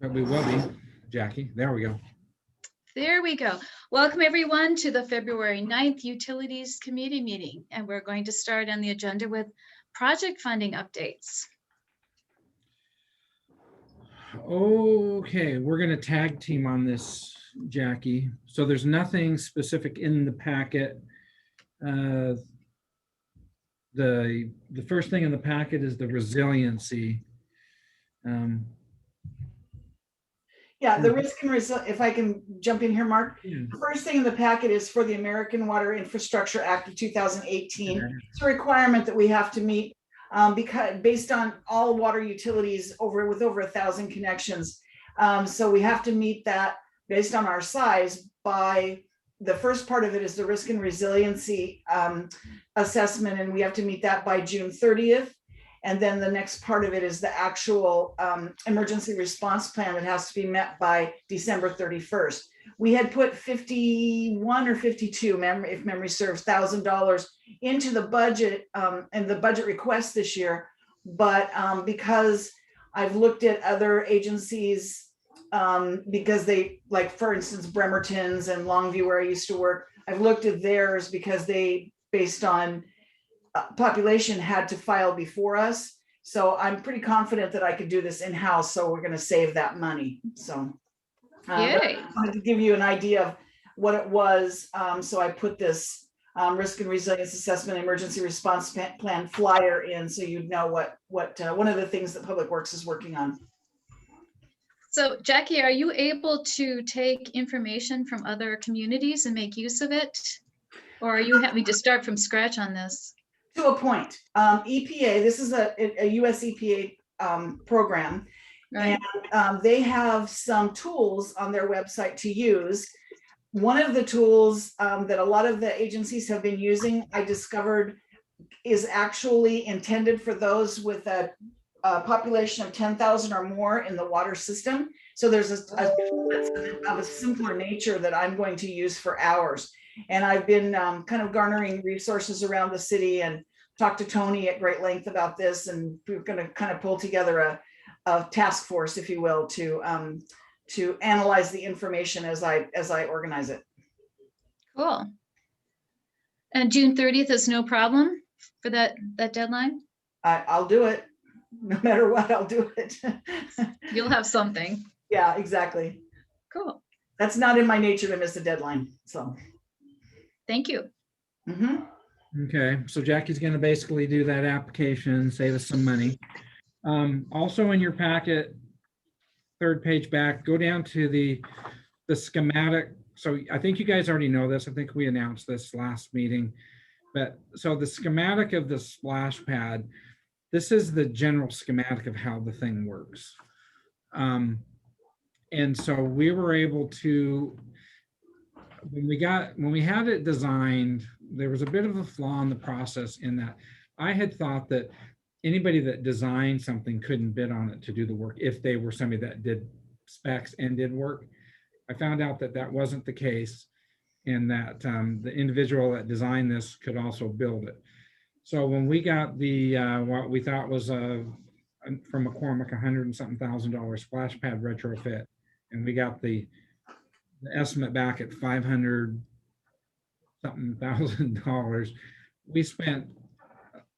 But we will be, Jackie. There we go. There we go. Welcome everyone to the February 9th Utilities Committee meeting. And we're going to start on the agenda with project funding updates. Okay, we're going to tag team on this, Jackie. So there's nothing specific in the packet. The first thing in the packet is the resiliency. Yeah, the risk and if I can jump in here, Mark. Yeah. The first thing in the packet is for the American Water Infrastructure Act of 2018. It's a requirement that we have to meet because based on all water utilities with over 1,000 connections. So we have to meet that based on our size by the first part of it is the risk and resiliency assessment, and we have to meet that by June 30th. And then the next part of it is the actual emergency response plan that has to be met by December 31st. We had put 51 or 52, if memory serves, $1,000 into the budget and the budget request this year. But because I've looked at other agencies, because they, like for instance, Bremerton's and Longview, where I used to work, I've looked at theirs because they, based on population, had to file before us. So I'm pretty confident that I could do this in-house. So we're going to save that money. So I wanted to give you an idea of what it was. So I put this risk and resilience assessment emergency response plan flyer in, so you'd know what one of the things that Public Works is working on. So Jackie, are you able to take information from other communities and make use of it? Or are you having to start from scratch on this? To a point. EPA, this is a US EPA program, right. And they have some tools on their website to use. One of the tools that a lot of the agencies have been using, I discovered, is actually intended for those with a population of 10,000 or more in the water system. So there's a tool that's of a simpler nature that I'm going to use for ours. And I've been kind of garnering resources around the city and talked to Tony at great length about this. And we're going to kind of pull together a task force, if you will, to analyze the information as I organize it. Cool. And June 30th is no problem for that deadline? I'll do it. No matter what, I'll do it. You'll have something. Yeah, exactly. Cool. That's not in my nature to miss a deadline. So. Thank you. Mm-hmm. Okay, so Jackie's going to basically do that application, save us some money. Also in your packet, third page back, go down to the schematic. So I think you guys already know this. I think we announced this last meeting. But so the schematic of the splash pad, this is the general schematic of how the thing works. And so we were able to, when we had it designed, there was a bit of a flaw in the process in that I had thought that anybody that designed something couldn't bid on it to do the work if they were somebody that did specs and did work. I found out that that wasn't the case, and that the individual that designed this could also build it. So when we got the what we thought was from McCormick $100 and something thousand splash pad retrofit, and we got the estimate back at $500 something $1,000, we spent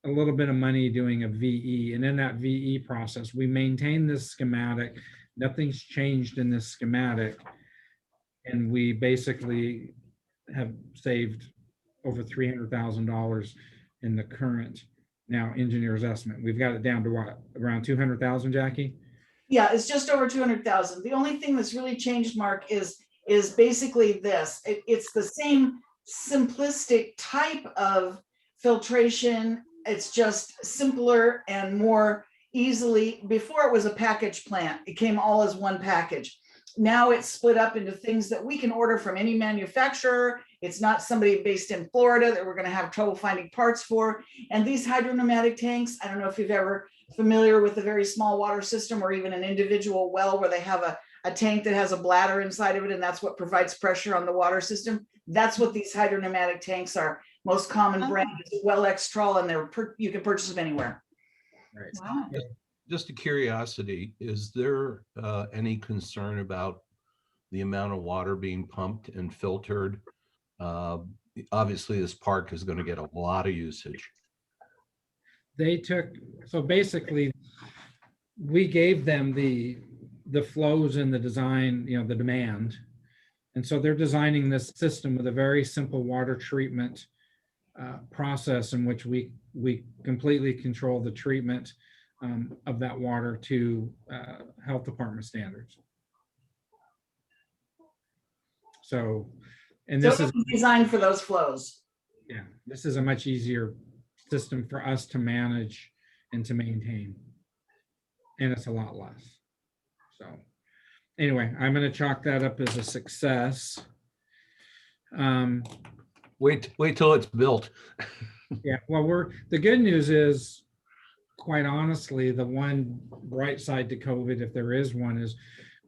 a little bit of money doing a VE, and in that VE process we maintained this schematic. Nothing's changed in this schematic, and we basically have saved over $300,000 in the current now engineer's estimate. We've got it down to what, around 200,000, Jackie? Yeah, it's just over 200,000. The only thing that's really changed, Mark, is basically this. It's the same simplistic type of filtration. It's just simpler and more easily. Before it was a package plant. It came all as one package. Now it's split up into things that we can order from any manufacturer. It's not somebody based in Florida that we're going to have trouble finding parts for. And these hydropneumatic tanks, I don't know if you've ever familiar with a very small water system or even an individual well where they have a tank that has a bladder inside of it, and that's what provides pressure on the water system. That's what these hydropneumatic tanks are. Most common brand is Well Extral, and you can purchase them anywhere. Right. Wow. just a curiosity, is there any concern about the amount of water being pumped and filtered? Uh, Obviously, this park is going to get a lot of usage. They took, so basically, we gave them the flows and the design, the demand. And so they're designing this system with a very simple water treatment process in which we completely control the treatment of that water to health department standards. So, and So this is, it's designed for those flows. yeah, this is a much easier system for us to manage and to maintain. And it's a lot less. So anyway, I'm going to chalk that up as a success. Wait till it's built. Yeah, well, the good news is, quite honestly, the one bright side to COVID, if there is one, is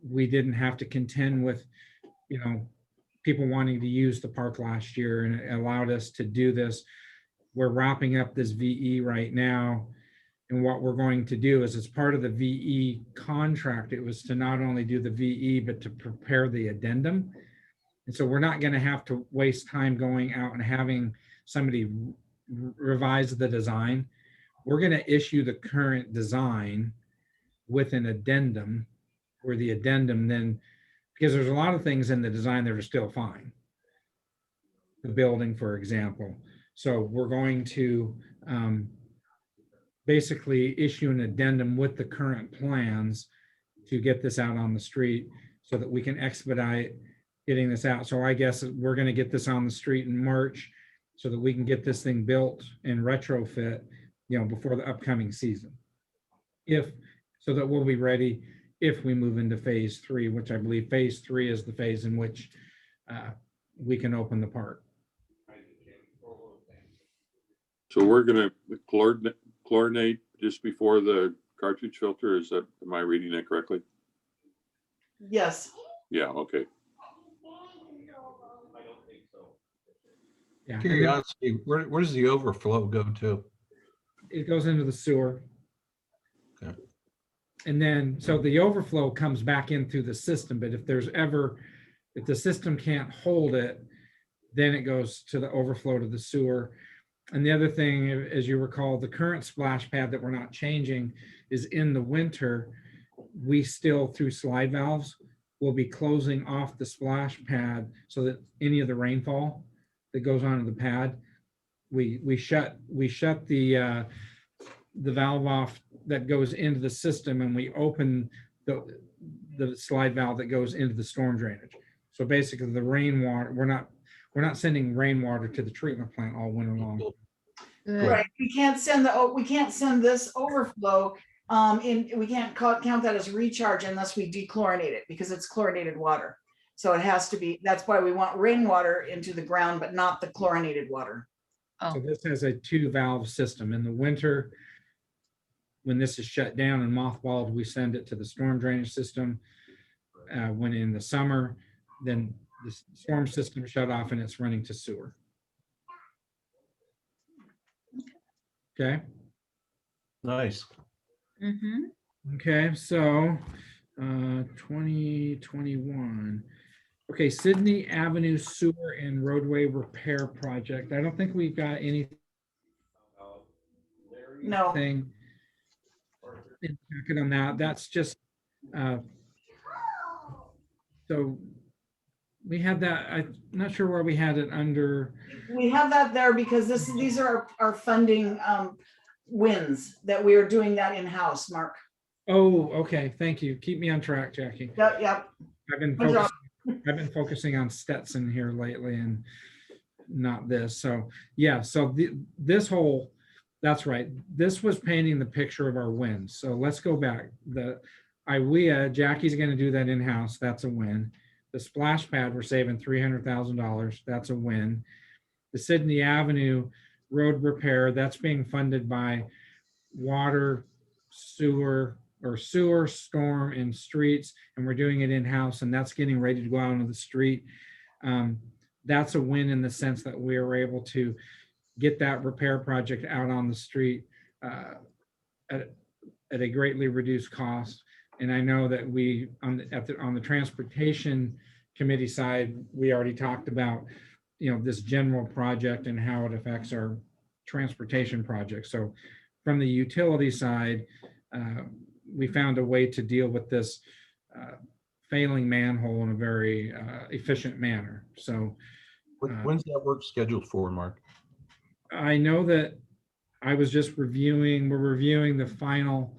we didn't have to contend with, people wanting to use the park last year, and it allowed us to do this. We're wrapping up this VE right now. And what we're going to do is, as part of the VE contract, it was to not only do the VE, but to prepare the addendum. And so we're not going to have to waste time going out and having somebody revise the design. We're going to issue the current design with an addendum, where the addendum then, because there's a lot of things in the design that are still fine. The building, for example. So we're going to basically issue an addendum with the current plans to get this out on the street so that we can expedite getting this out. So I guess we're going to get this on the street in March so that we can get this thing built and retrofit, before the upcoming season. So that we'll be ready if we move into phase 3, which I believe phase 3 is the phase in which we can open the park. So we're going to chlorinate just before the cartridge filter. Am I reading that correctly? Yes. Yeah, okay. Yeah. Curiosity, where does the overflow go to? It goes into the sewer. Okay. And then, so the overflow comes back in through the system, but if the system can't hold it, then it goes to the overflow to the sewer. And the other thing, as you recall, the current splash pad that we're not changing is in the winter, we still, through slide valves, will be closing off the splash pad so that any of the rainfall that goes onto the pad, we shut the valve off that goes into the system, and we open the slide valve that goes into the storm drainage. So basically the rainwater, we're not sending rainwater to the treatment plant all winter long. Good. Right. We can't send this overflow we can't count that as recharge unless we dechlorinate it, because it's chlorinated water. So it has to be, that's why we want rainwater into the ground, but not the chlorinated water. So this has a 2-valve system. In the winter, when this is shut down and mothballed, we send it to the storm drainage system. When in the summer, then the storm system shut off and it's running to sewer. Okay. Nice. Mm-hmm. Okay, so 2021. Okay, Sydney Avenue Sewer and Roadway Repair Project. I don't think we've got anything No. in the packet on that. That's just so we had that. I'm not sure where we had it under. We have that there because these are our funding wins that we are doing that in-house, Mark. Oh, okay. Thank you. Keep me on track, Jackie. Yep. I've been focusing on Stetson here lately and not this. So yeah, so this whole, that's right. This was painting the picture of our wins. So let's go back. The IWEA, Jackie's going to do that in-house. That's a win. The splash pad, we're saving $300,000. That's a win. The Sydney Avenue road repair, that's being funded by water, sewer, storm, and streets, and we're doing it in-house, and that's getting ready to go out onto the street. That's a win in the sense that we were able to get that repair project out on the street at at a greatly reduced cost. And I know that we, on the transportation committee side, we already talked about, this general project and how it affects our transportation project. So from the utility side, we found a way to deal with this failing manhole in a very efficient manner. So When's that work scheduled for, Mark? I know that we're reviewing the final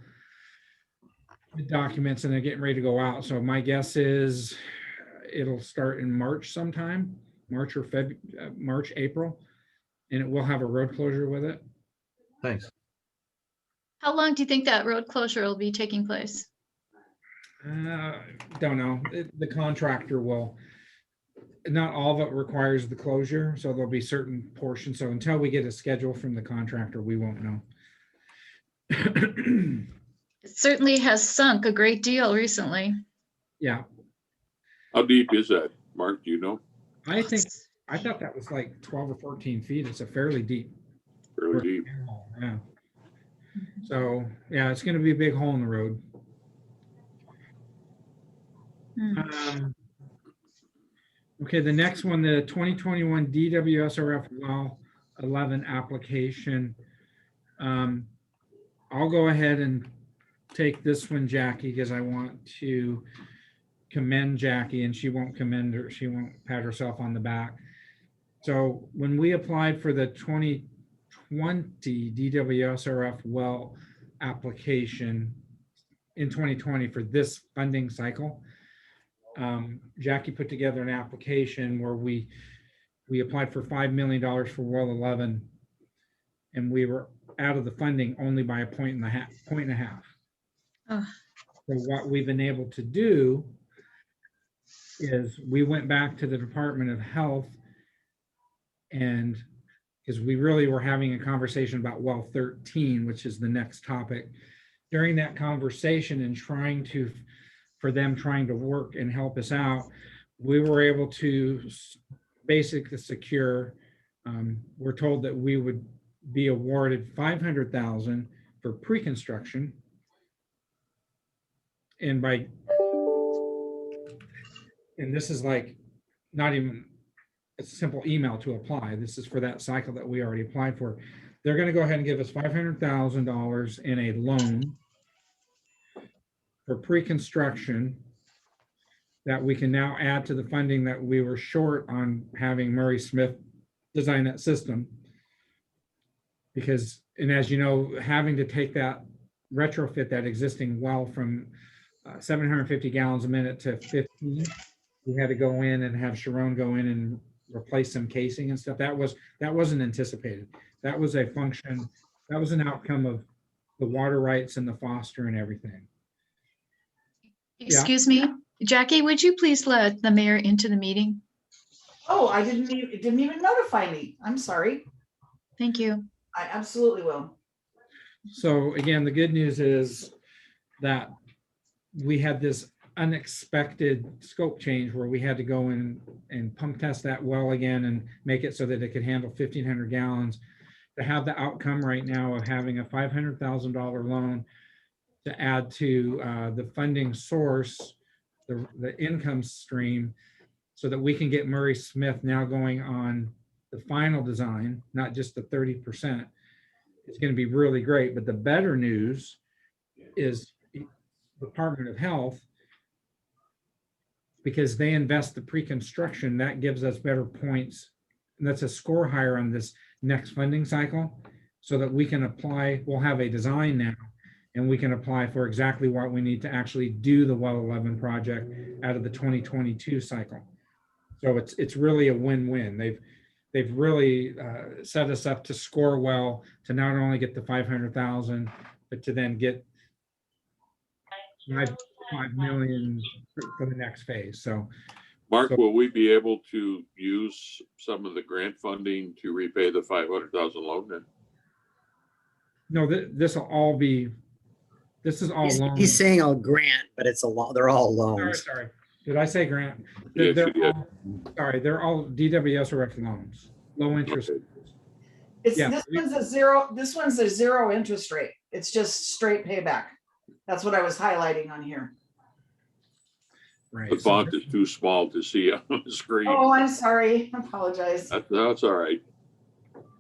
documents and they're getting ready to go out. So my guess is it'll start in March sometime, March, April, and it will have a road closure with it. Thanks. How long do you think that road closure will be taking place? Don't know. The contractor will, not all of it requires the closure, so there'll be certain portions. So until we get a schedule from the contractor, we won't know. It certainly has sunk a great deal recently. Yeah, How deep is that? Mark, do you know? I thought that was like 12 or 14 feet. It's a fairly deep. Fairly deep. Yeah. So, yeah, it's going to be a big hole in the road. Okay, the next one, the 2021 DWSRF well 11 application. I'll go ahead and take this one, Jackie, because I want to commend Jackie, and she won't pat herself on the back. So when we applied for the 2020 DWSRF well application in 2020 for this funding cycle, Jackie put together an application where we applied for $5 million for well 11, and we were out of the funding only by a point and a half. Oh. So what we've been able to do is we went back to the Department of Health, and because we really were having a conversation about well 13, which is the next topic. During that conversation and trying to work and help us out, we were able to basically secure, we're told that we would be awarded $500,000 for pre-construction. And this is like not even a simple email to apply. This is for that cycle that we already applied for. They're going to go ahead and give us $500,000 in a loan for pre-construction that we can now add to the funding that we were short on having Murray Smith design that system. Because, and as you know, having to take that, retrofit that existing well from 750 gallons a minute to 15, we had to go in and have Sharon go in and replace some casing and stuff. That wasn't anticipated. That was a function, that was an outcome of the water rights and the foster and everything. Excuse me, Jackie, would you please let the mayor into the meeting? Oh, it didn't even notify me. I'm sorry. Thank you. I absolutely will. So again, the good news is that we had this unexpected scope change where we had to go in and pump test that well again and make it so that it could handle 1,500 gallons. To have the outcome right now of having a $500,000 loan to add to the funding source, the income stream, so that we can get Murray Smith now going on the final design, not just the 30%. It's going to be really great. But the better news is Department of Health, because they invest the pre-construction, that gives us better points. And that's a score higher on this next funding cycle, so that we can apply. We'll have a design now, and we can apply for exactly what we need to actually do the well 11 project out of the 2022 cycle. So it's really a win-win. They've really set us up to score well, to not only get the 500,000, but to then get 5 million for the next phase. So, Mark, will we be able to use some of the grant funding to repay the 500,000 loan then? no, this will all be. This is all loans. He's saying a grant, but it's a lot. They're all loans. Sorry. Did I say grant? Yes, you did. They're all DWSRF loans, low interest. Okay. It's Yeah. this one's a zero interest rate. It's just straight payback. That's what I was highlighting on here. Right. The so font is too small to see on the screen. Oh, I'm sorry. I apologize. That's all right.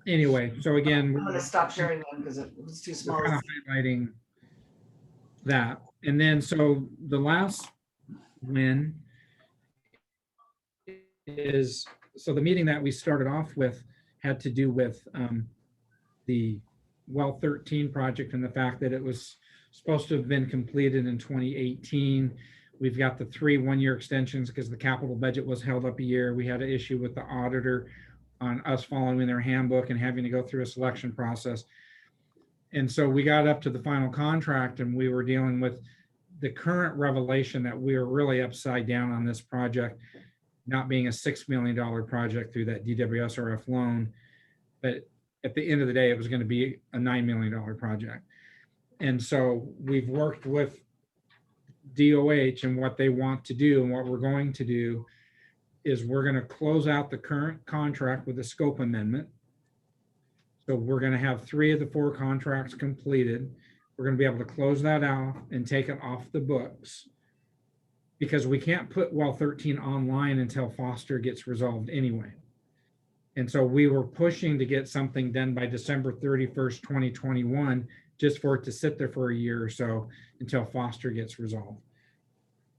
Anyway, so again, I'm gonna stop sharing them because it was too we're small. kind of highlighting that. And then, so the last win is, so the meeting that we started off with had to do with the well 13 project and the fact that it was supposed to have been completed in 2018. We've got the 3 one-year extensions because the capital budget was held up a year. We had an issue with the auditor on us following their handbook and having to go through a selection process. And so we got up to the final contract and we were dealing with the current revelation that we were really upside down on this project, not being a $6 million project through that DWSRF loan. But at the end of the day, it was going to be a $9 million project. And so we've worked with DOH and what they want to do, and what we're going to do is we're going to close out the current contract with a scope amendment. So we're going to have 3 of the 4 contracts completed. We're going to be able to close that out and take it off the books because we can't put well 13 online until Foster gets resolved anyway. And so we were pushing to get something done by December 31st, 2021, just for it to sit there for a year or so until Foster gets resolved.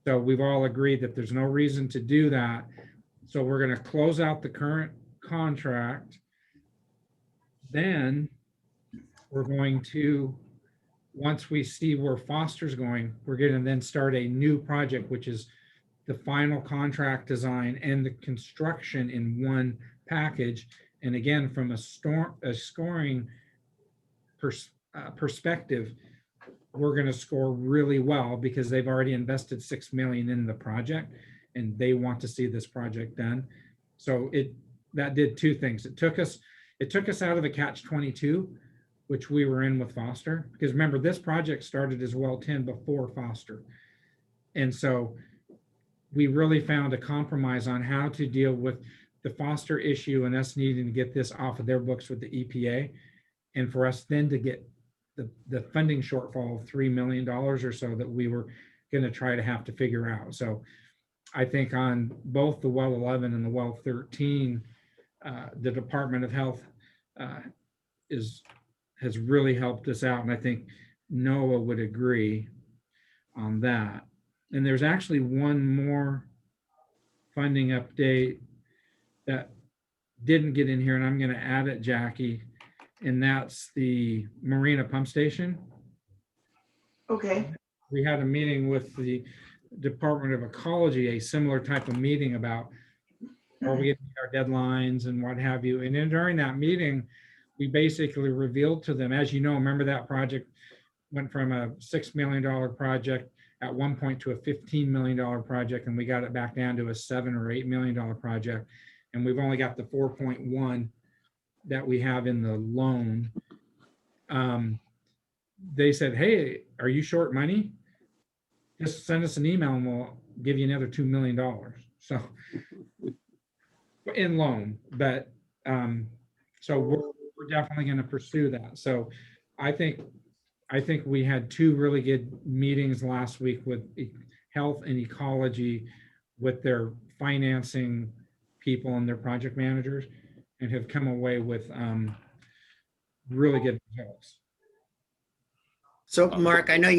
So we've all agreed that there's no reason to do that. So we're going to close out the current contract. Then we're going to, once we see where Foster's going, we're going to then start a new project, which is the final contract design and the construction in one package. And again, from a scoring perspective, we're going to score really well because they've already invested $6 million in the project and they want to see this project done. So that did 2 things. It took us out of the catch-22, which we were in with Foster, because remember, this project started as well 10 before Foster. And so we really found a compromise on how to deal with the Foster issue and us needing to get this off of their books with the EPA, and for us then to get the funding shortfall of $3 million or so that we were going to try to have to figure out. So I think on both the well 11 and the well 13, the Department of Health has really helped us out. And I think Noah would agree on that. And there's actually one more funding update that didn't get in here, and I'm going to add it, Jackie, and that's the Marina pump station. Okay. We had a meeting with the Department of Ecology, a similar type of meeting about are we getting our deadlines and what have you. And then during that meeting, we basically revealed to them, as you know, remember that project went from a $6 million project at one point to a $15 million project, and we got it back down to a $7 or $8 million project. And we've only got the 4.1 that we have in the loan. They said, hey, are you short money? Just send us an email and we'll give you another $2 million. So in loan, but so we're definitely going to pursue that. So I think we had 2 really good meetings last week with health and ecology with their financing people and their project managers, and have come away with really good results. So Mark, I know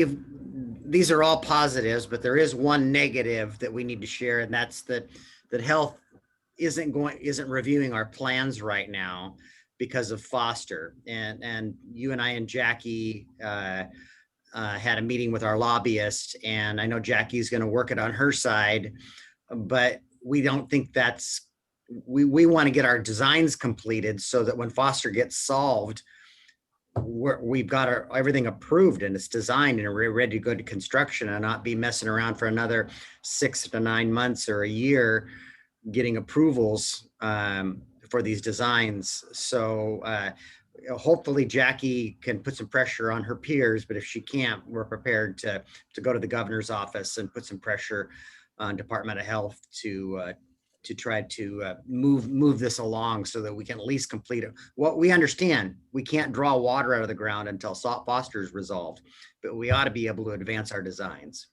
these are all positives, but there is one negative that we need to share, and that's that health isn't reviewing our plans right now because of Foster. And you and I and Jackie had a meeting with our lobbyist, and I know Jackie's going to work it on her side, but we don't think we want to get our designs completed so that when Foster gets solved, we've got everything approved and it's designed and we're ready to go to construction and not be messing around for another 6 to 9 months or a year getting approvals for these designs. So hopefully Jackie can put some pressure on her peers, but if she can't, we're prepared to go to the governor's office and put some pressure on Department of Health to try to move this along so that we can at least complete it. What we understand, we can't draw water out of the ground until Foster is resolved, but we ought to be able to advance our designs.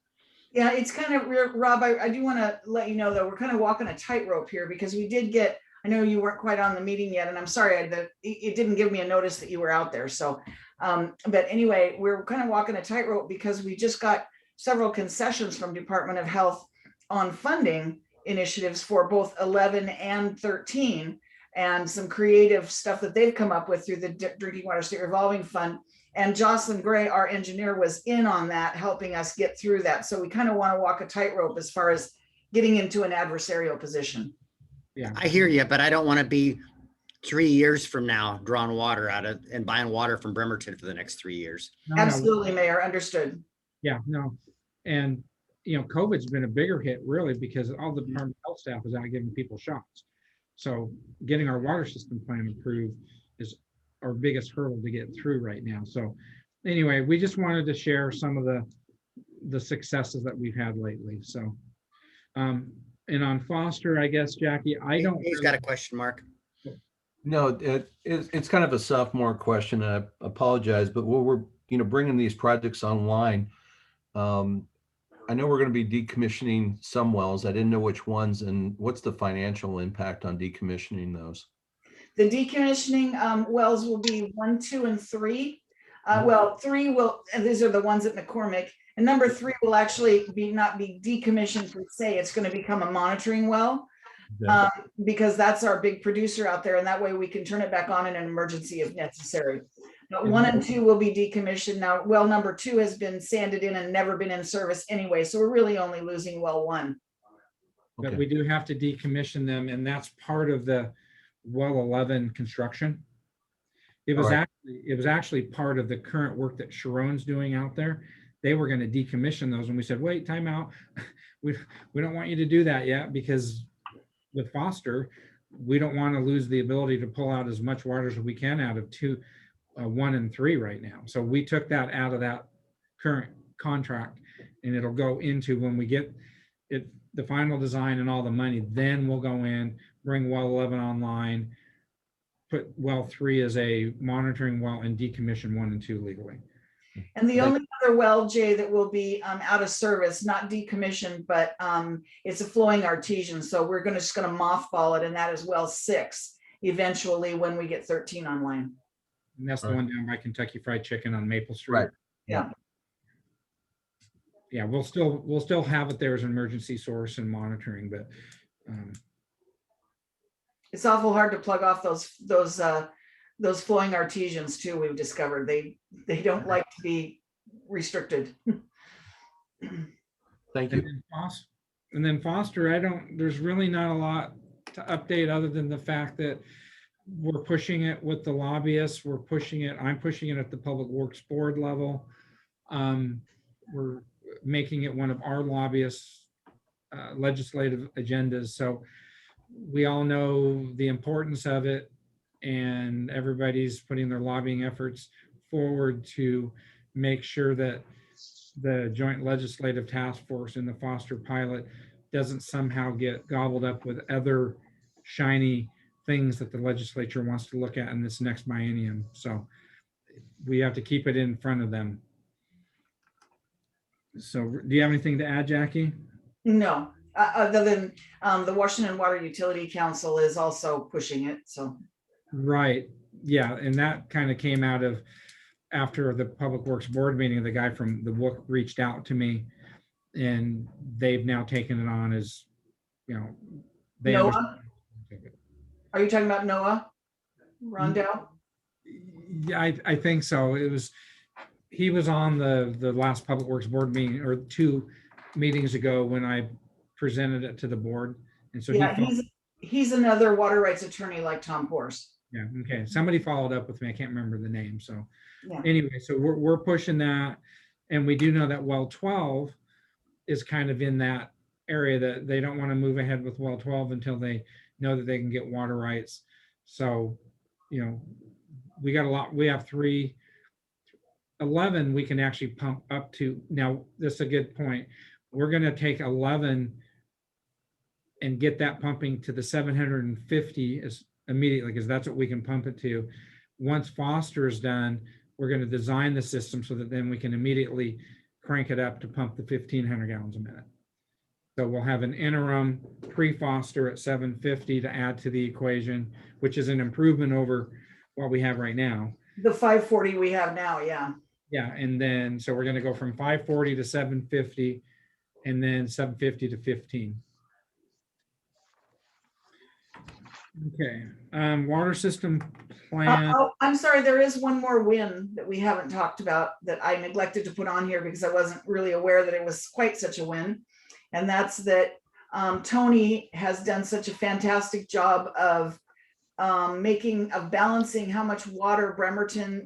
Yeah, it's kind of, Rob, I do want to let you know that we're kind of walking a tightrope here because we did get, I know you weren't quite on the meeting yet, and I'm sorry that it didn't give me a notice that you were out there. So, but anyway, we're kind of walking a tightrope because we just got several concessions from Department of Health on funding initiatives for both 11 and 13, and some creative stuff that they've come up with through the Drinking Water State Revolving Fund. And Jocelyn Gray, our engineer, was in on that, helping us get through that. So we kind of want to walk a tightrope as far as getting into an adversarial position. Yeah. I hear you, but I don't want to be 3 years from now drawing water out of and buying water from Bremerton for the next 3 years. No, no, Absolutely, Mayor, understood. yeah, no. And, you know, COVID's been a bigger hit really because all the Department of Health staff is out giving people shots. So getting our water system plan approved is our biggest hurdle to get through right now. So anyway, we just wanted to share some of the successes that we've had lately. So, and on Foster, I guess, Jackie, I don't. He's got a question mark. No, it's kind of a sophomore question. I apologize, but we're bringing these projects online. I know we're going to be decommissioning some wells. I didn't know which ones, and what's the financial impact on decommissioning those? The decommissioning wells will be 1, 2, and 3. Well, 3 will, and these are the ones at McCormick. And number 3 will actually not be decommissioned per se. It's going to become a monitoring well. Yeah. Because that's our big producer out there, and that way we can turn it back on in an emergency if necessary. But 1 and 2 will be decommissioned. Now, well number 2 has been sanded in and never been in service anyway, so we're really only losing well 1. But Okay. we do have to decommission them, and that's part of the well 11 construction. It was Alright. actually part of the current work that Sharon's doing out there. They were going to decommission those, and we said, wait, time out. We don't want you to do that yet, because with Foster, we don't want to lose the ability to pull out as much water as we can out of 1 and 3 right now. So we took that out of that current contract, and it'll go into when we get it, the final design and all the money, then we'll go in, bring well 11 online, put well 3 as a monitoring well, and decommission 1 and 2 legally. And the only other well, Jay, that will be out of service, not decommissioned, but it's a flowing artesian. So we're just going to mothball it, and that is well 6 eventually when we get 13 online. And that's the Right. one down by Kentucky Fried Chicken on Maple Street. Right. Yeah. Yeah, we'll still have it there as an emergency source and monitoring, but It's awful hard to plug off those flowing artesians too. We've discovered they don't like to be restricted. Thank and you. then Foster, there's really not a lot to update other than the fact that we're pushing it with the lobbyists. I'm pushing it at the Public Works Board level. We're making it one of our lobbyists' legislative agendas. So we all know the importance of it, and everybody's putting their lobbying efforts forward to make sure that the Joint Legislative Task Force in the Foster pilot doesn't somehow get gobbled up with other shiny things that the legislature wants to look at in this next biennium. So we have to keep it in front of them. So do you have anything to add, Jackie? No, other than the Washington Water Utility Council is also pushing it. So Right. Yeah. And that kind of came out of after the Public Works Board meeting, the guy from the WOOC reached out to me, and they've now taken it on as, they Noah? understand. Are you talking about Noah Rondell? Yeah, I think so. He was on the last Public Works Board meeting, or 2 meetings ago, when I presented it to the board. And so Yeah, he's another water rights attorney like Tom Porce. yeah, okay. Somebody followed up with me. I can't remember the name. So Yeah. anyway, so we're pushing that. And we do know that well 12 is kind of in that area that they don't want to move ahead with well 12 until they know that they can get water rights. So, we got a lot. We have 11 we can actually pump up to. Now, this is a good point. We're going to take 11 and get that pumping to the 750 immediately, because that's what we can pump it to. Once Foster is done, we're going to design the system so that then we can immediately crank it up to pump the 1,500 gallons a minute. So we'll have an interim pre-Foster at 750 to add to the equation, which is an improvement over what we have right now. The 540 we have now, yeah. Yeah, and then, so we're going to go from 540 to 750, and then 750 to 15. Okay, water system plan. Oh, I'm sorry, there is one more win that we haven't talked about that I neglected to put on here because I wasn't really aware that it was quite such a win. And that's that Tony has done such a fantastic job of balancing how much water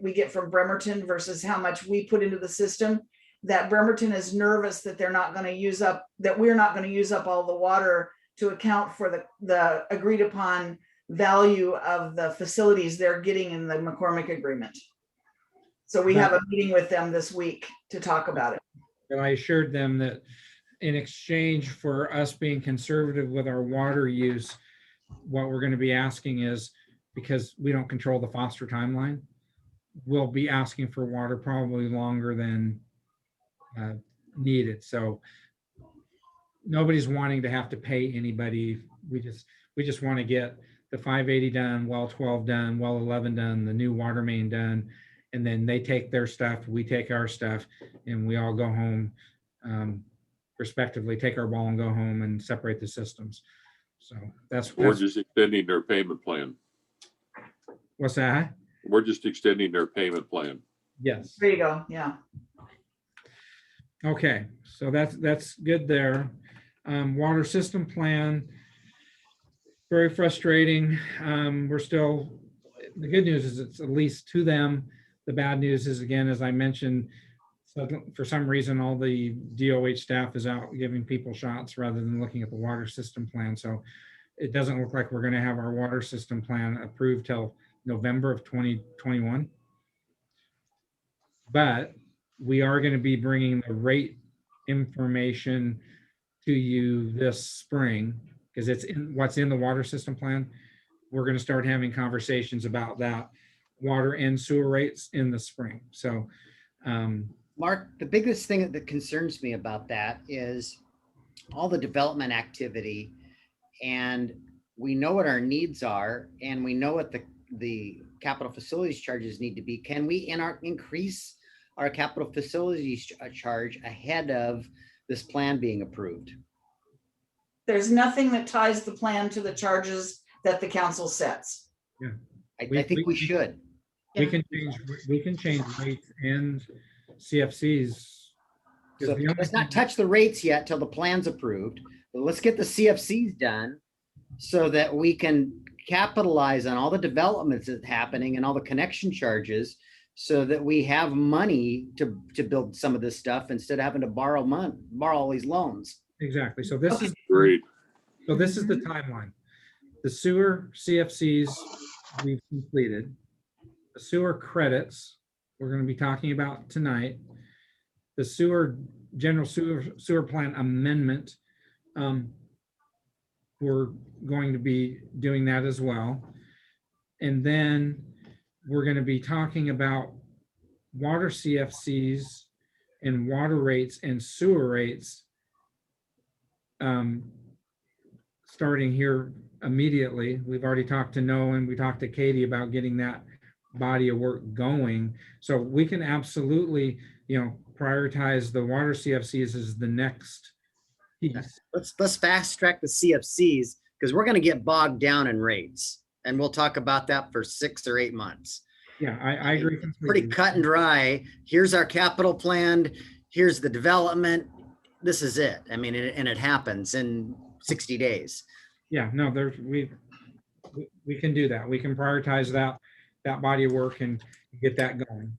we get from Bremerton versus how much we put into the system. That Bremerton is nervous that we're not going to use up all the water to account for the agreed upon value of the facilities they're getting in the McCormick agreement. So we have a meeting with them this week to talk about it. And I assured them that in exchange for us being conservative with our water use, what we're going to be asking is, because we don't control the Foster timeline, we'll be asking for water probably longer than needed. So nobody's wanting to have to pay anybody. We just want to get the 580 done, well 12 done, well 11 done, the new water main done, and then they take their stuff, we take our stuff, and we all go home respectively, take our ball and go home and separate the systems. So We're just extending their payment plan. What's that? We're just extending their payment plan. Yes. There you go. Yeah. Okay, so that's good there. Water system plan, very frustrating. We're still, the good news is it's at least to them. The bad news is, again, as I mentioned, so for some reason, all the DOH staff is out giving people shots rather than looking at the water system plan. So it doesn't look like we're going to have our water system plan approved till November of 2021. But we are going to be bringing the rate information to you this spring because it's in what's in the water system plan. We're going to start having conversations about that water and sewer rates in the spring. So, Mark, the biggest thing that concerns me about that is all the development activity, and we know what our needs are, and we know what the capital facilities charges need to be. Can we increase our capital facilities charge ahead of this plan being approved? There's nothing that ties the plan to the charges that the council sets. yeah, I think we should. we can change rates and CFCs. So let's not touch the rates yet till the plan's approved, but let's get the CFCs done so that we can capitalize on all the developments that's happening and all the connection charges so that we have money to build some of this stuff instead of having to borrow all these loans. Exactly. So this is Great. So this is the timeline. The sewer CFCs we've completed. The sewer credits we're going to be talking about tonight. The general sewer plan amendment. We're going to be doing that as well. And then we're going to be talking about water CFCs and water rates and sewer rates starting here immediately. We've already talked to Noah and we talked to Katie about getting that body of work going. So we can absolutely, prioritize the water CFCs as the next piece. Let's fast track the CFCs because we're going to get bogged down in rates, and we'll talk about that for 6 or 8 months. Yeah, I agree. It's pretty cut and dry. Here's our capital plan. Here's the development. This is it. I mean, and it happens in 60 days. Yeah, no, we can do that. We can prioritize that body of work and get that going.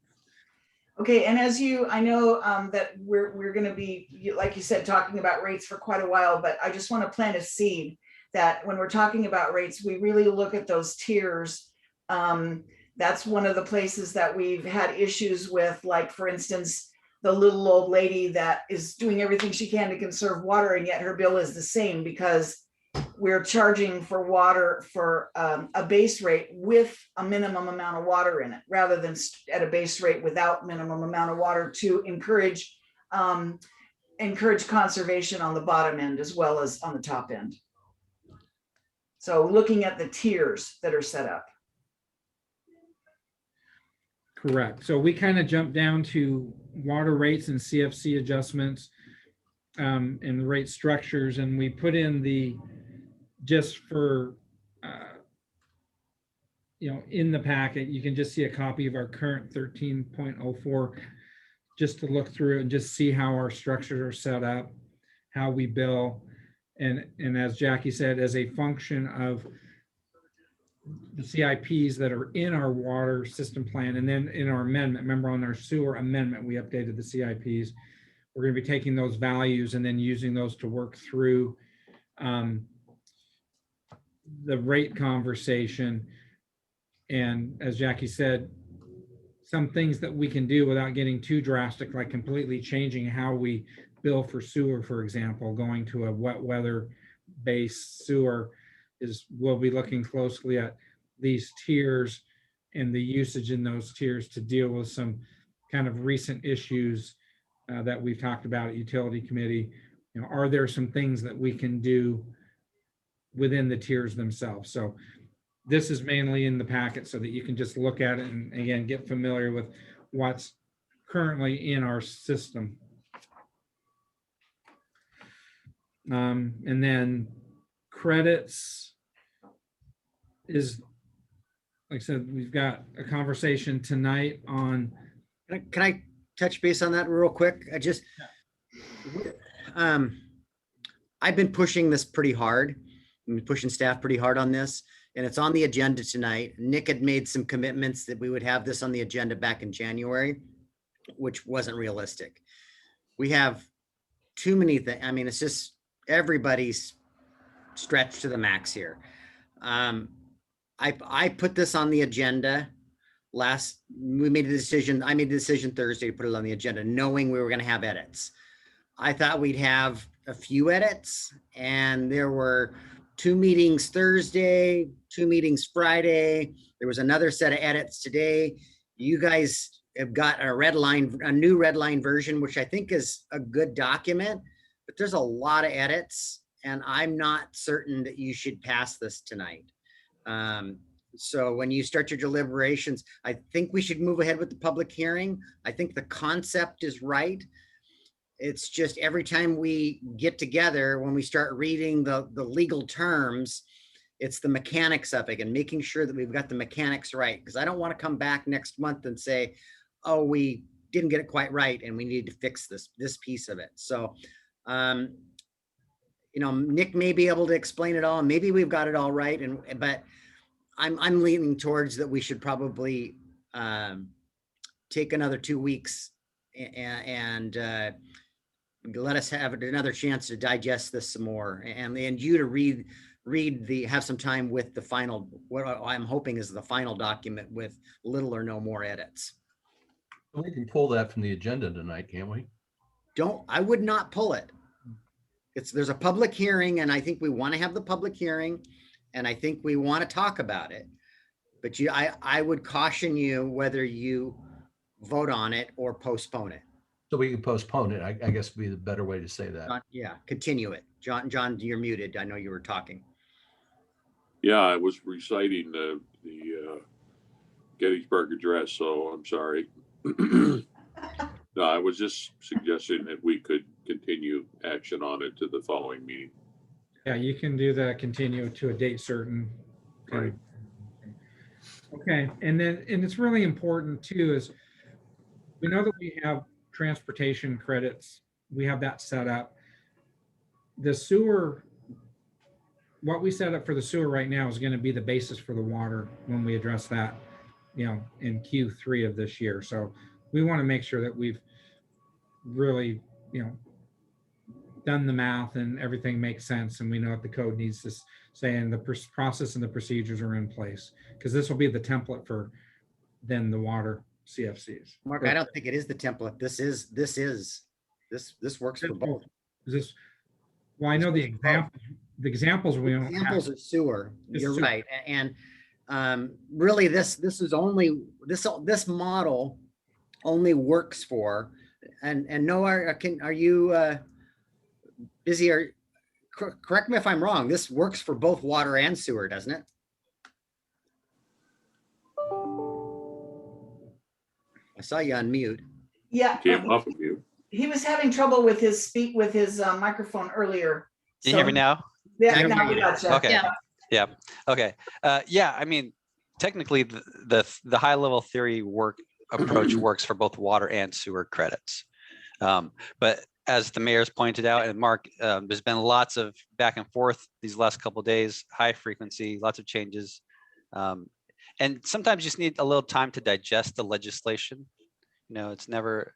Okay, and I know that we're going to be, like you said, talking about rates for quite a while, but I just want to plant a seed that when we're talking about rates, we really look at those tiers. That's one of the places that we've had issues with, like, for instance, the little old lady that is doing everything she can to conserve water, and yet her bill is the same because we're charging for water for a base rate with a minimum amount of water in it, rather than at a base rate without minimum amount of water, to encourage conservation on the bottom end as well as on the top end. So looking at the tiers that are set up. Correct. So we kind of jumped down to water rates and CFC adjustments and the rate structures, and we put in the, just for, in the packet, you can just see a copy of our current 13.04, just to look through and just see how our structures are set up, how we bill. And as Jackie said, as a function of the CIPs that are in our water system plan, and then in our amendment, remember on our sewer amendment, we updated the CIPs. We're going to be taking those values and then using those to work through the rate conversation. And as Jackie said, some things that we can do without getting too drastic, like completely changing how we bill for sewer, for example, going to a wet weather based sewer, is we'll be looking closely at these tiers and the usage in those tiers to deal with some kind of recent issues that we've talked about at utility committee. Are there some things that we can do within the tiers themselves? So this is mainly in the packet so that you can just look at it and again, get familiar with what's currently in our system. And then credits is, like I said, we've got a conversation tonight on. Can I touch base on that real quick? I've been pushing this pretty hard. I've been pushing staff pretty hard on this, and it's on the agenda tonight. Nick had made some commitments that we would have this on the agenda back in January, which wasn't realistic. We have too many things. I mean, it's just everybody's stretched to the max here. I put this on the agenda we made a decision. I made the decision Thursday to put it on the agenda, knowing we were going to have edits. I thought we'd have a few edits, and there were 2 meetings Thursday, 2 meetings Friday. There was another set of edits today. You guys have got a new red line version, which I think is a good document, but there's a lot of edits, and I'm not certain that you should pass this tonight. So when you start your deliberations, I think we should move ahead with the public hearing. I think the concept is right. It's just every time we get together, when we start reading the legal terms, it's the mechanics of it and making sure that we've got the mechanics right. Because I don't want to come back next month and say, oh, we didn't get it quite right and we need to fix this piece of it. So, Nick may be able to explain it all. Maybe we've got it all right. But I'm leaning towards that we should probably take another 2 weeks and let us have another chance to digest this some more, and you to have some time with the final, what I'm hoping is the final document with little or no more edits. We can pull that from the agenda tonight, can't we? I would not pull it. There's a public hearing, and I think we want to have the public hearing, and I think we want to talk about it. But I would caution you whether you vote on it or postpone it. So we can postpone it, I guess would be the better way to say that. Yeah, continue it. John, you're muted. I know you were talking. Yeah, I was reciting the Gettysburg Address, so I'm sorry. No, I was just suggesting that we could continue action on it to the following meeting. Yeah, you can do that, continue to a date certain. Right. Okay, and it's really important too, is we know that we have transportation credits. We have that set up. The sewer, what we set up for the sewer right now is going to be the basis for the water when we address that, in Q3 of this year. So we want to make sure that we've really, done the math and everything makes sense, and we know what the code needs to say, and the process and the procedures are in place, because this will be the template for then the water CFCs. Mark, I don't think it is the template. This works for both. Is this, well, I know the example, the examples we don't have. Examples of sewer, It's you're sewer. right. And really, this is only, this model only works for, and Noah, are you busy? Correct me if I'm wrong, this works for both water and sewer, doesn't it? I saw you on mute. Yeah, Came off of you. he was having trouble with his microphone earlier. Can you hear me now? Yeah, I can now hear we you. gotcha. Okay. Yeah. Yeah. Okay. Yeah. I mean, technically, the high level theory approach works for both water and sewer credits. But as the mayor's pointed out, and Mark, there's been lots of back and forth these last couple of days, high frequency, lots of changes. And sometimes you just need a little time to digest the legislation. You know, it's never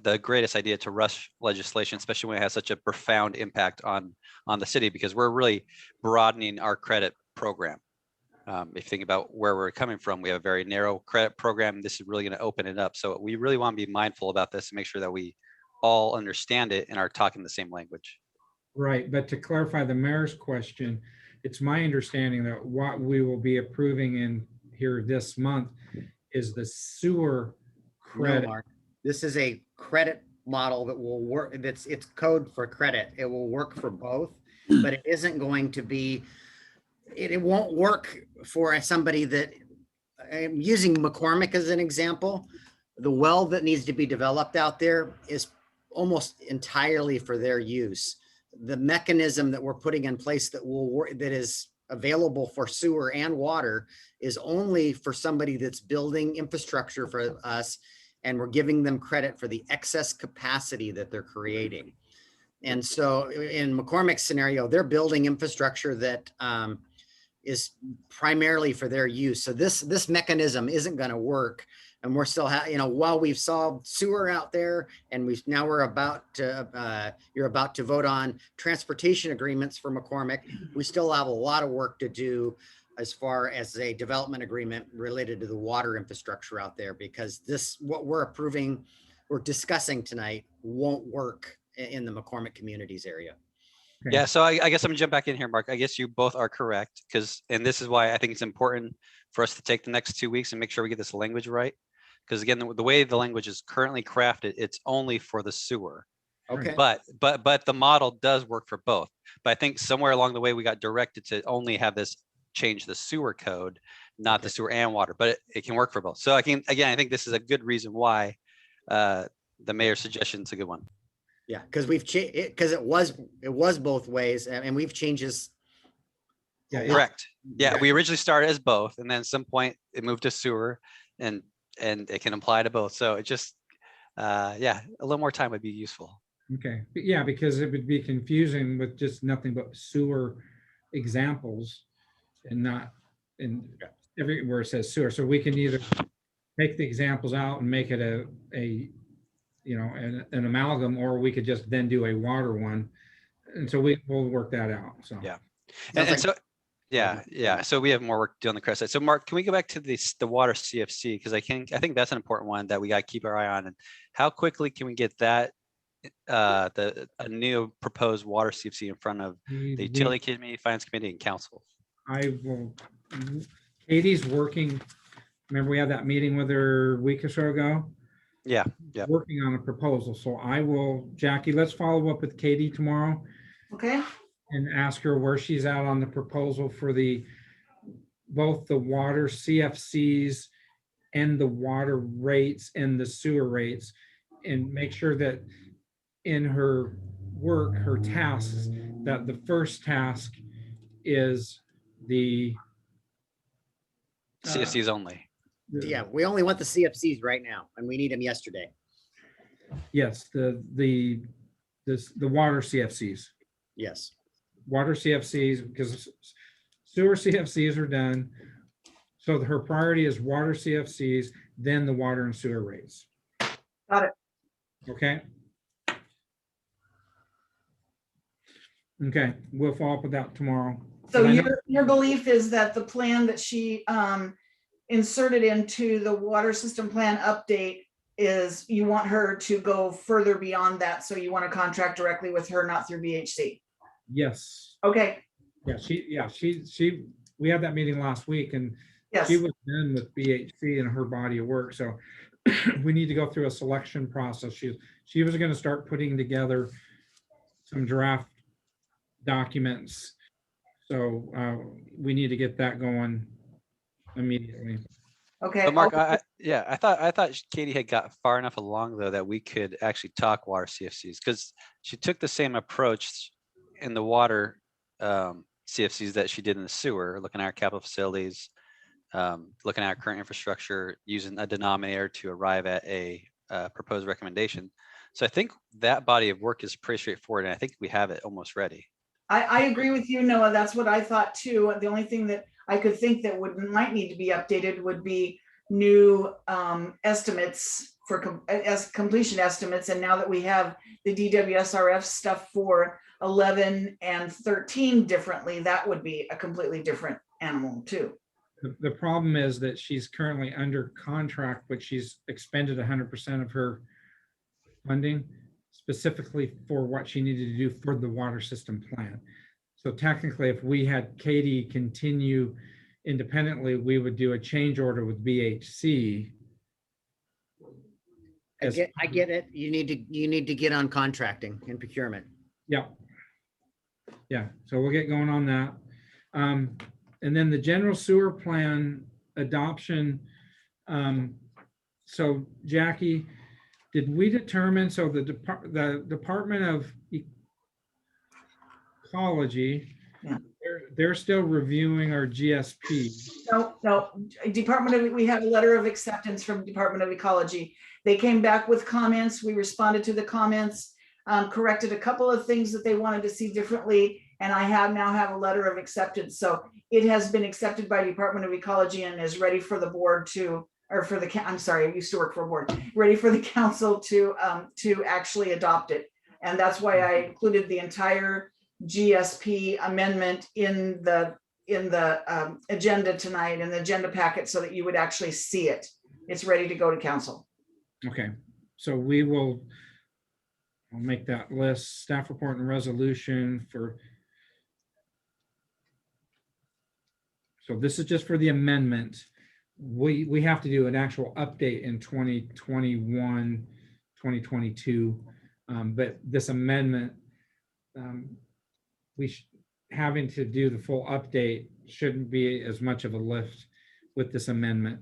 the greatest idea to rush legislation, especially when it has such a profound impact on the city, because we're really broadening our credit program. If you think about where we're coming from, we have a very narrow credit program. This is really going to open it up. So we really want to be mindful about this and make sure that we all understand it and are talking the same language. Right, but to clarify the mayor's question, it's my understanding that what we will be approving in here this month is the sewer No, credit. Mark, this is a credit model that will work. It's code for credit. It will work for both, but it isn't going to be, it won't work for somebody that, I'm using McCormick as an example. The well that needs to be developed out there is almost entirely for their use. The mechanism that we're putting in place that will work, that is available for sewer and water, is only for somebody that's building infrastructure for us, and we're giving them credit for the excess capacity that they're creating. And so in McCormick's scenario, they're building infrastructure that is primarily for their use. So this mechanism isn't going to work. And we're still, while we've solved sewer out there, and we're about to, you're about to vote on transportation agreements for McCormick, we still have a lot of work to do as far as a development agreement related to the water infrastructure out there, because what we're discussing tonight won't work in the McCormick Communities area. Okay. Yeah, so I guess I'm gonna jump back in here, Mark. I guess you both are correct, and this is why I think it's important for us to take the next 2 weeks and make sure we get this language right. Because again, the way the language is currently crafted, it's only for the sewer. Okay. But the model does work for both. But I think somewhere along the way, we got directed to only have this change the sewer code, not the sewer and water, but it can work for both. So I think this is a good reason why the mayor's suggestion is a good one. Yeah, because it was both ways, and we've changed this. Yeah, Correct. Yeah, we originally started as both, and then at some point it moved to sewer, and it can apply to both. So it just, a little more time would be useful. Okay, but yeah, because it would be confusing with just nothing but sewer examples and not in everywhere it says sewer. So we can either take the examples out and make it an amalgam, or we could just then do a water one. And so we'll work that out. So Yeah. Sounds like- Yeah. So we have more work to do on the credit side. So Mark, can we go back to the water CFC? Because I think that's an important one that we got to keep our eye on. And how quickly can we get that a new proposed water CFC in front of the utility committee, finance committee, and council? Katie's working. Remember we had that meeting with her a week or so ago? Yeah. Working on a proposal. So Jackie, let's follow up with Katie tomorrow Okay, and ask her where she's at on the proposal for both the water CFCs and the water rates and the sewer rates, and make sure that in her work, her tasks, that the first task is the CFCs only. Yeah, we only want the CFCs right now, and we need them yesterday. Yes, the water CFCs. Yes. Water CFCs, because sewer CFCs are done. So her priority is water CFCs, then the water and sewer rates. got it. Okay. Okay, we'll follow up with that tomorrow. So And I know- your belief is that the plan that she inserted into the water system plan update is you want her to go further beyond that, so you want to contract directly with her, not through BHC? Yes. Okay, She, we had that meeting last week and yes. she was done with BHC and her body of work, so we need to go through a selection process. She was gonna start putting together some draft documents. So we need to get that going immediately. Okay. But Mark, I'll- yeah, I thought Katie had got far enough along though that we could actually talk water CFCs because she took the same approach in the water CFCs that she did in the sewer, looking at our capital facilities, looking at our current infrastructure, using a denominator to arrive at a proposed recommendation. So I think that body of work is pretty straightforward, and I think we have it almost ready. I agree with you, Noah. That's what I thought too. The only thing that I could think that might need to be updated would be new estimates for as completion estimates. And now that we have the DWSRF stuff for 11 and 13 differently, that would be a completely different animal too. The problem is that she's currently under contract, but she's expended 100% of her funding specifically for what she needed to do for the water system plan. So technically, if we had Katie continue independently, we would do a change order with BHC. I get it. You need to get on contracting and procurement. Yeah. Yeah, so we'll get going on that. And then the general sewer plan adoption. So Jackie, did we determine, so the Department of Ecology, Yeah. they're still reviewing our GSP. No, we have a letter of acceptance from Department of Ecology. They came back with comments. We responded to the comments, corrected a couple of things that they wanted to see differently. And I now have a letter of acceptance. So it has been accepted by Department of Ecology and is ready for the board to, or for the, I'm sorry, I used to work for a board, ready for the council to actually adopt it. And that's why I included the entire GSP amendment in the agenda tonight, in the agenda packet, so that you would actually see it. It's ready to go to council. Okay, so I'll make that list, staff report and resolution for. So this is just for the amendment. We have to do an actual update in 2021, 2022. But this amendment, having to do the full update shouldn't be as much of a lift with this amendment.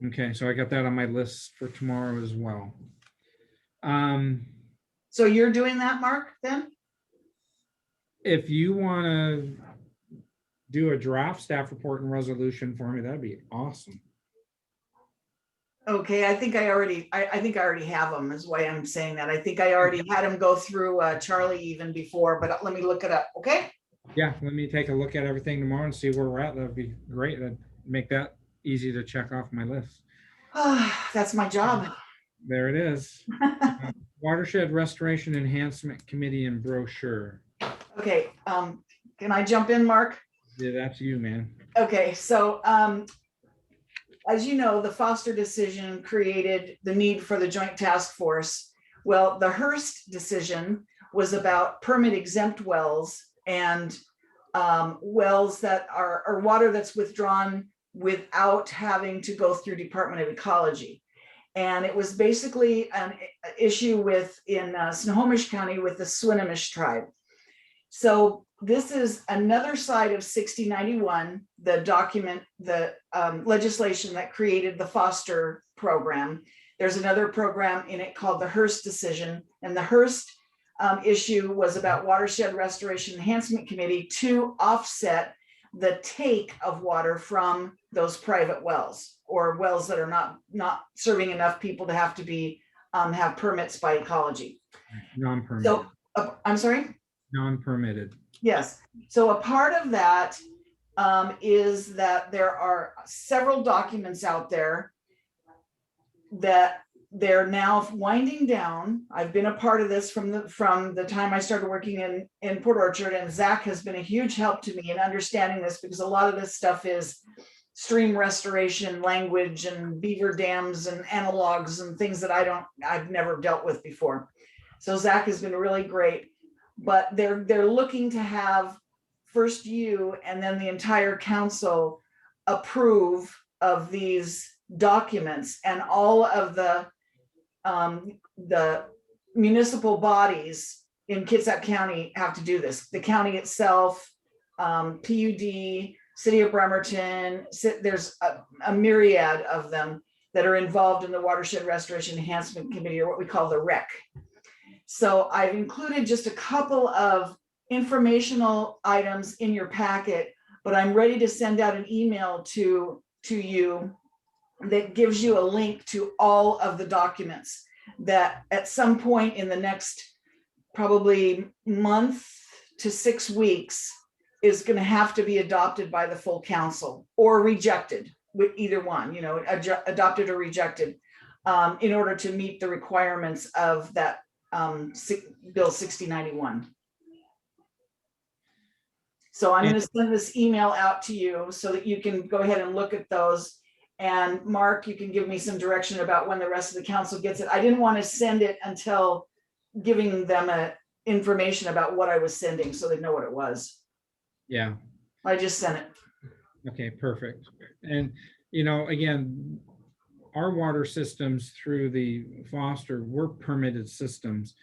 Okay, so I got that on my list for tomorrow as well. So you're doing that, Mark, then? If you want to do a draft staff report and resolution for me, that'd be awesome. Okay, I think I already have them, is why I'm saying that. I think I already had them go through Charlie even before, but let me look it up, okay? Yeah, let me take a look at everything tomorrow and see where we're at. That'd be great. That'd make that easy to check off my list. That's my job. There it is. Watershed Restoration Enhancement Committee and brochure. Okay, can I jump in, Mark? Yeah, that's you, man. Okay, so as you know, the Foster decision created the need for the joint task force. Well, the Hearst decision was about permit exempt wells and wells that are, or water that's withdrawn without having to go through Department of Ecology. And it was basically an issue in Snohomish County with the Swinomish tribe. So this is another side of 6091, the document, the legislation that created the Foster program. There's another program in it called the Hearst decision. And the Hearst issue was about Watershed Restoration Enhancement Committee to offset the take of water from those private wells, or wells that are not serving enough people to have to be have permits by ecology. Non-permitted. So I'm sorry? Non-permitted. Yes. So a part of that is that there are several documents out there that they're now winding down. I've been a part of this from the time I started working in Port Orchard, and Zach has been a huge help to me in understanding this, because a lot of this stuff is stream restoration language and beaver dams and analogs and things that I've never dealt with before. So Zach has been really great. but they're looking to have first you and then the entire council approve of these documents, and all of the municipal bodies in Kitsap County have to do this. The county itself, PUD, City of Bremerton, there's a myriad of them that are involved in the Watershed Restoration Enhancement Committee, or what we call the REC. So I've included just a couple of informational items in your packet, but I'm ready to send out an email to you that gives you a link to all of the documents that at some point in the next probably month to 6 weeks is going to have to be adopted by the full council or rejected, with either one, you know, adopted or rejected, in order to meet the requirements of that Bill 6091. So I'm going to send this email out to you so that you can go ahead and look at those. And Mark, you can give me some direction about when the rest of the council gets it. I didn't want to send it until giving them information about what I was sending, so they know what it was. Yeah. I just sent it. Okay, perfect. And, you know, again, our water systems through the Foster were permitted systems.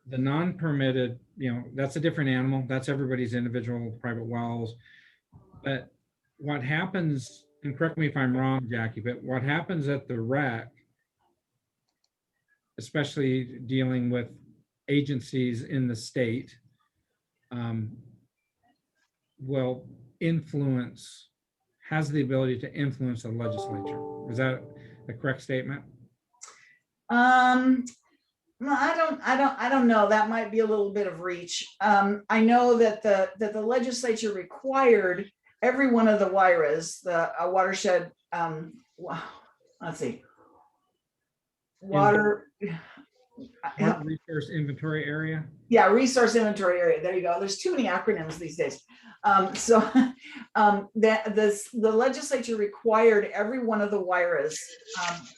The non-permitted, you know, that's a different animal. That's everybody's individual private wells. But what happens, and correct me if I'm wrong, Jackie, but what happens at the REC, especially dealing with agencies in the state, will influence, has the ability to influence the legislature. Is that a correct statement? No, I don't know. That might be a little bit of reach. I know that the legislature required every one of the WIRAs, the watershed, let's see, water. Resource inventory area. Yeah, resource inventory area. There you go. There's too many acronyms these days. The legislature required every one of the WIRAs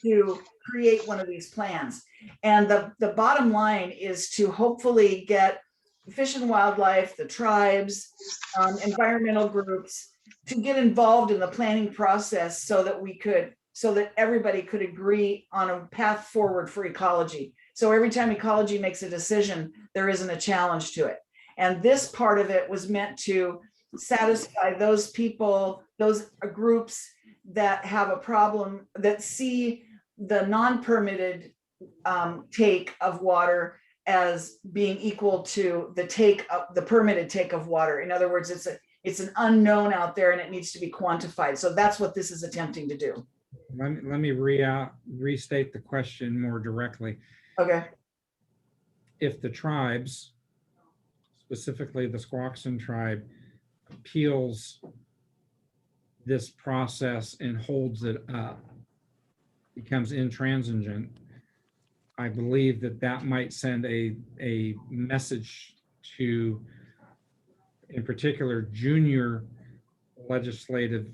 to create one of these plans. And the bottom line is to hopefully get Fish and Wildlife, the tribes, environmental groups to get involved in the planning process so that everybody could agree on a path forward for ecology. So every time ecology makes a decision, there isn't a challenge to it. And this part of it was meant to satisfy those people, those groups that have a problem, that see the non-permitted take of water as being equal to the permitted take of water. In other words, it's an unknown out there and it needs to be quantified. So that's what this is attempting to do. Let me restate the question more directly. Okay. If the tribes, specifically the Squaxin tribe, appeals this process and holds it up, becomes intransigent, I believe that might send a message to, in particular, junior legislative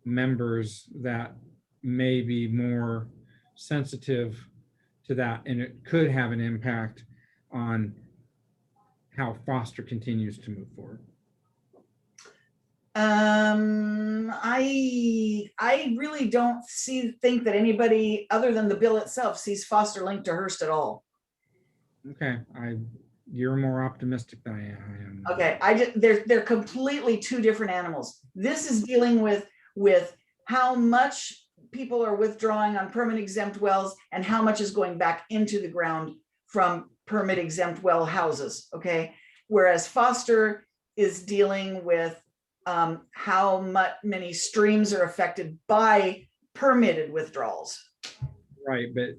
members that may be more sensitive to that, and it could have an impact on how Foster continues to move forward. I really don't think that anybody other than the bill itself sees Foster linked to Hearst at all. Okay, you're more optimistic than I am. Okay, they're completely two different animals. This is dealing with how much people are withdrawing on permit exempt wells and how much is going back into the ground from permit exempt well houses. Okay, whereas Foster is dealing with how many streams are affected by permitted withdrawals. Right, but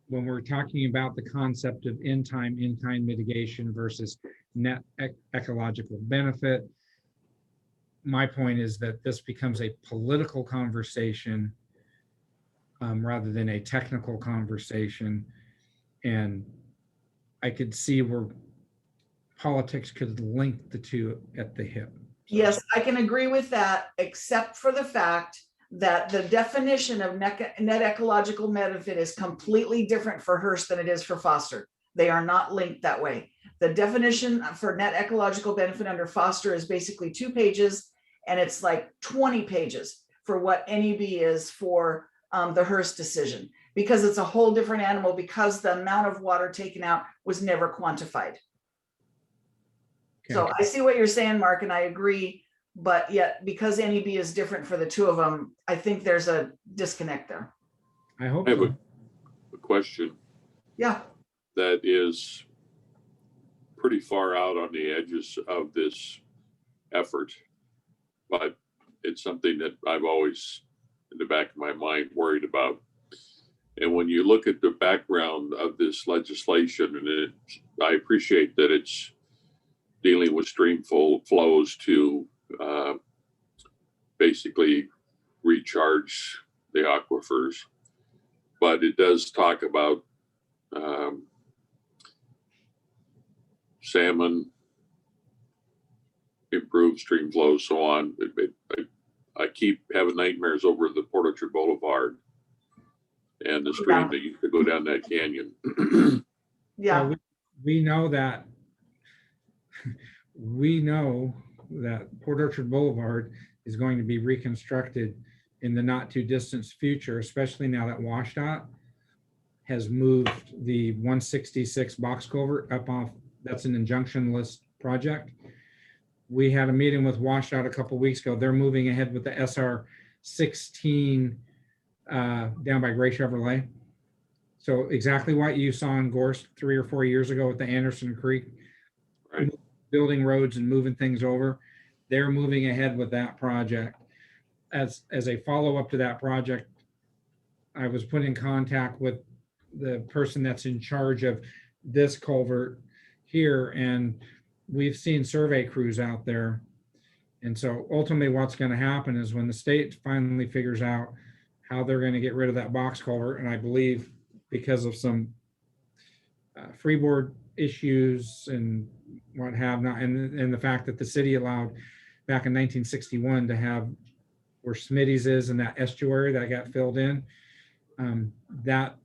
when we're talking about the concept of in-time mitigation versus net ecological benefit, my point is that this becomes a political conversation rather than a technical conversation. And I could see where politics could link the two at the hip. Yes, I can agree with that, except for the fact that the definition of net ecological benefit is completely different for Hearst than it is for Foster. They are not linked that way. The definition for net ecological benefit under Foster is basically 2 pages, and it's like 20 pages for what NEB is for the Hearst decision, because it's a whole different animal, because the amount of water taken out was never quantified. So Okay. I see what you're saying, Mark, and I agree, but yet because NEB is different for the two of them, I think there's a disconnect there. I hope I have so. a question Yeah, that is pretty far out on the edges of this effort, but it's something that I've always, in the back of my mind, worried about. And when you look at the background of this legislation, and I appreciate that it's dealing with stream flows to basically recharge the aquifers, but it does talk about salmon, improved stream flow, so on. I keep having nightmares over the Port Orchard Boulevard and the stream that used to go down that canyon. yeah. Well, we know that Port Orchard Boulevard is going to be reconstructed in the not too distant future, especially now that WashDOT has moved the 166 box culvert up off. That's an injunction list project. We had a meeting with WashDOT a couple of weeks ago. They're moving ahead with the SR 16 down by Gray Chevrolet. So exactly what you saw in Gorst 3 or 4 years ago with the Anderson Creek, Right. building roads and moving things over. They're moving ahead with that project. As a follow-up to that project, I was put in contact with the person that's in charge of this culvert here, and we've seen survey crews out there. And so ultimately what's going to happen is when the state finally figures out how they're going to get rid of that box culvert, and I believe because of some freeboard issues and what have not, and the fact that the city allowed back in 1961 to have where Smitty's is and that estuary that got filled in, that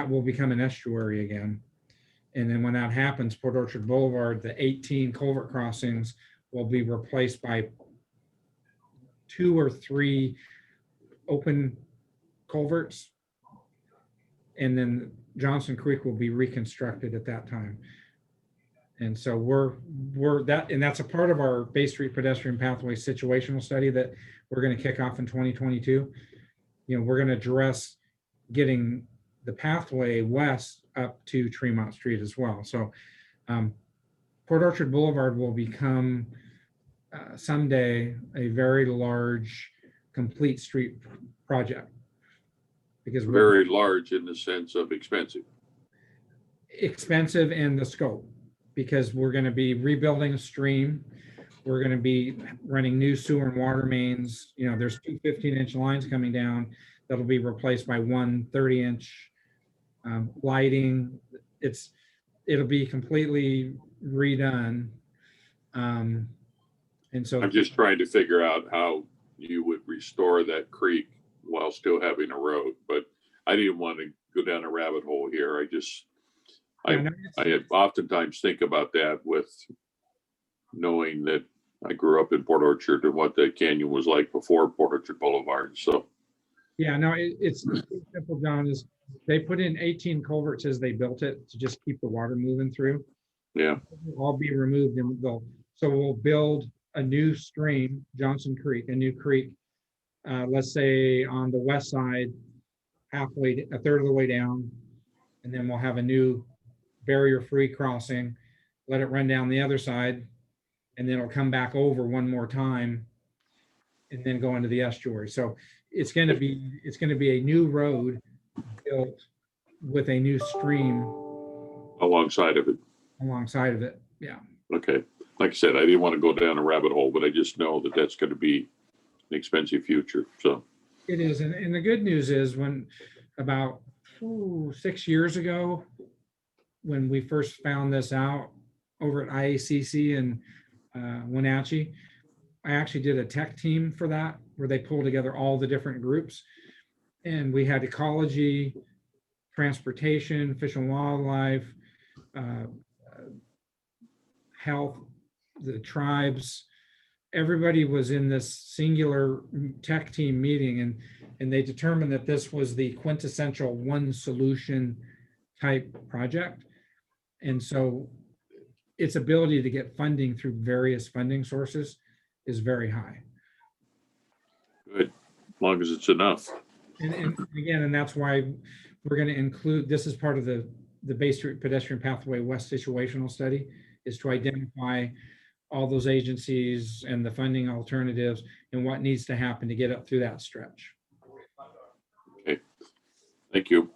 will become an estuary again. And then when that happens, Port Orchard Boulevard, the 18 culvert crossings will be replaced by 2 or 3 open culverts. And then Johnson Creek will be reconstructed at that time. And so that's a part of our Bay Street pedestrian pathway situational study that we're going to kick off in 2022. You know, we're going to address getting the pathway west up to Tremont Street as well. So Port Orchard Boulevard will become someday a very large complete street project. Because Very large in the sense of expensive. Expensive in the scope, because we're going to be rebuilding a stream. We're going to be running new sewer and water mains. You know, there's 2 15-inch lines coming down that'll be replaced by 1 30-inch lighting. It'll be completely redone. And so I'm just trying to figure out how you would restore that creek while still having a road, but I didn't want to go down a rabbit hole here. I had oftentimes think about that with knowing that I grew up in Port Orchard and what the canyon was like before Port Orchard Boulevard. So yeah, no, it's simple, John. Is they put in 18 culverts as they built it to just keep the water moving through. yeah, They'll all be removed, and we'll build a new stream, Johnson Creek, a new creek. Let's say on the west side, halfway, a third of the way down, and then we'll have a new barrier-free crossing, let it run down the other side, and then it'll come back over one more time, and then go into the estuary. So it's going to be a new road built with a new stream alongside of it. alongside of it. Yeah. Okay. Like I said, I didn't want to go down a rabbit hole, but I just know that that's going to be an expensive future. So It is. And the good news is when about 6 years ago, when we first found this out over at IACC in Wenatchee, I actually did a tech team for that, where they pulled together all the different groups. And we had ecology, transportation, fish and wildlife, health, the tribes, everybody was in this singular tech team meeting, and they determined that this was the quintessential one solution type project. And so its ability to get funding through various funding sources is very high. Good, as long as it's enough. And again, and that's why we're going to include, this is part of the Bay Street Pedestrian Pathway West situational study, is to identify all those agencies and the funding alternatives and what needs to happen to get up through that stretch. Thank you.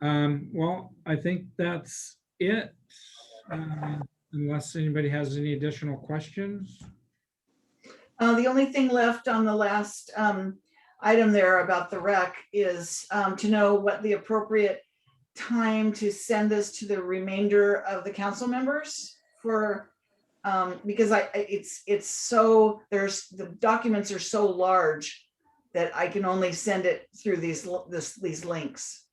Well, I think that's it. Unless anybody has any additional questions. The only thing left on the last item there about the rec is to know what the appropriate time to send this to the remainder of the council members for, because it's so, the documents are so large that I can only send it through these links.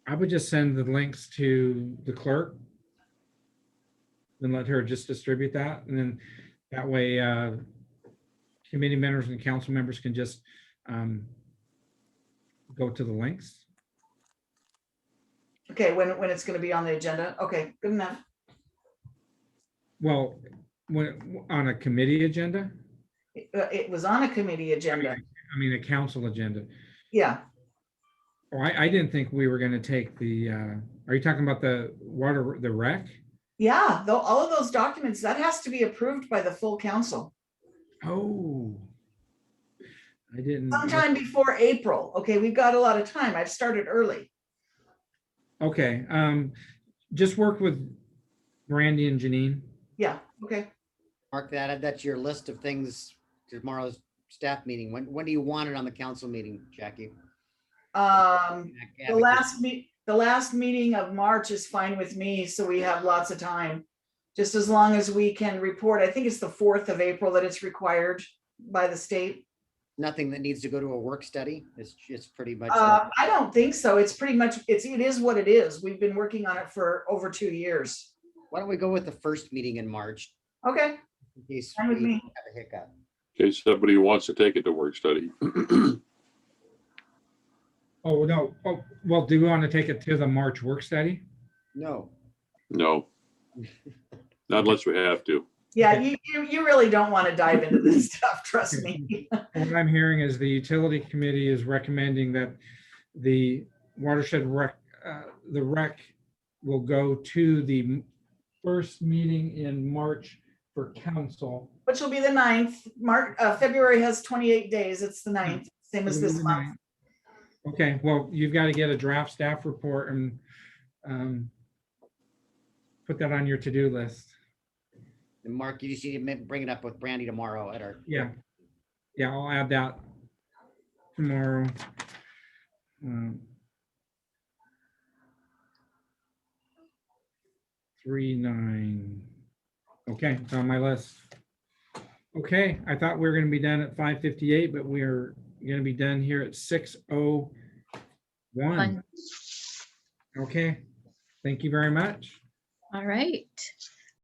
I would just send the links to the clerk and let her just distribute that. And then that way committee members and council members can just go to the links. Okay, when it's going to be on the agenda. Okay, good enough. Well, when on a committee agenda, It was on a committee agenda. I mean, a council agenda. Yeah, Oh, I didn't think we were going to take the, are you talking about the water, the rec? yeah, though all of those documents, that has to be approved by the full council Oh, I didn't. sometime before April. Okay, we've got a lot of time. I've started early. Okay, just work with Randy and Janine. Yeah, okay. Mark that, add that to your list of things to tomorrow's staff meeting. When do you want it on the council meeting, Jackie? The last meeting of March is fine with me, so we have lots of time. Just as long as we can report, I think it's the 4th of April that it's required by the state. Nothing that needs to go to a work study. It's just pretty much. I don't think so. It's pretty much, it is what it is. We've been working on it for over 2 years. Why don't we go with the first meeting in March Okay, in case fine with we me. have a hiccup? In case somebody wants to take it to work study. Oh, no. Oh, well, do we want to take it to the March work study? No. No, not unless we have to. Yeah, you really don't want to dive into this stuff, trust me. What I'm hearing is the utility committee is recommending that the watershed rec, the rec will go to the first meeting in March for council. Which will be the 9th. February has 28 days. It's the 9th, same as this month. Okay, well, you've got to get a draft staff report and put that on your to-do list. And Mark, you just need to bring it up with Brandy tomorrow at our. Yeah. Yeah, I'll add that tomorrow. 3/9. Okay, it's on my list. Okay, I thought we were going to be done at 5:58, but we are going to be done here at 6:01. Fun. Okay, thank you very much. All right.